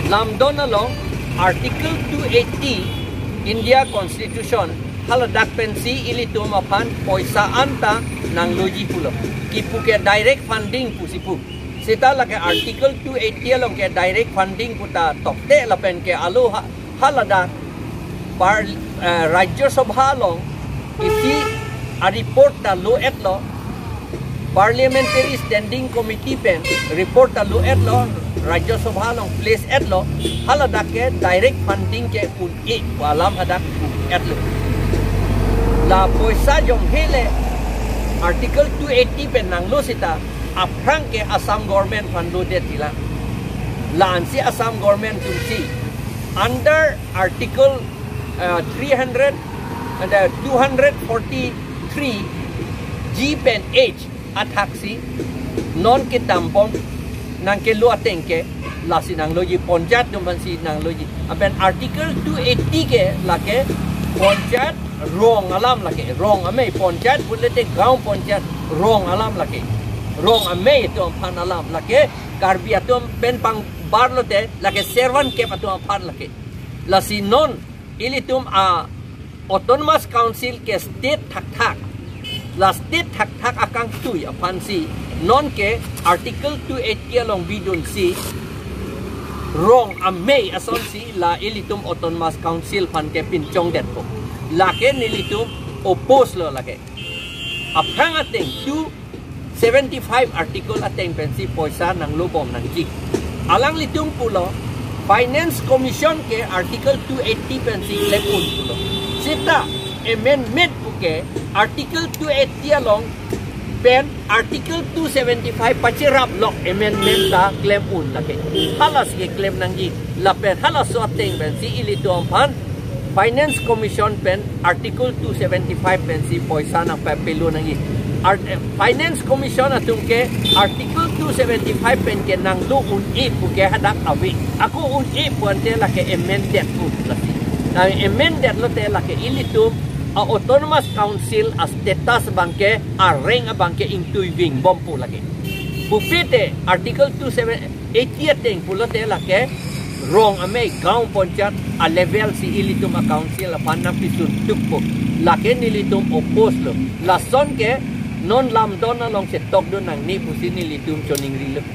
lamdon along Article 280 India Constitution haladak pensi ilitum apan poisa anta nang loji pulo kipu ke direct funding pusipu sita lake Article 280 along ke direct funding puta tokte lapen ke alu haladak par Rajya Sabha long isi a report ta lo etlo Parliamentary Standing Committee pen report ta lo etlo Rajya Sabha long place etlo haladak ke direct funding ke un e walam hadak etlo la poisa jom hele Article 280 pen nang lo sita aprang ke Assam government fund det tila la ansi Assam government tumsi under Article 243 G pen H ataksi non ke tampon nang ke lu atengke la sinang loji ponjat duman si nang loji aben Article 280 ke lake ponjat wrong alam lake wrong ame ponjat bulete gaon ponjat wrong alam lake wrong ame to pan alam lake karbi atom pen pang barlote lake servan ke patum pan lake la si non ilitum a autonomous council ke state thak la state thak akang tui apan si non ke Article 280 along bidun si wrong ame ason si la ilitum autonomous council pan ke pinchong det po la ke nilitum oppose lo la ke apang ateng 275 article ateng pensi poisa nang lubom nang jik alang litum pulo Finance Commission ke Article 280 pensi lepun pulo sita amendment puke Article 280 along pen Article 275 pachirap lok amendment ta claim un lake halas ke claim nangji la pen halas so ateng pensi ilito ampan Finance Commission pen Article 275 pensi poisa na pepelu nangji Finance Commission atung ke Article 275 pen ke nang lu un e puke hadak awi aku un e puante lake amended un lake na amended lo te lake ilitum a autonomous council as status bangke a reng bangke intui wing bompu lagi bupite Article 280 teng pulote lake wrong ame gaon ponjat a level si ilitum a council a panam pisun tukpo lake nilitum oppose lo lason ke non lam dona long se tok do nang ni pusin ilitum choning riluk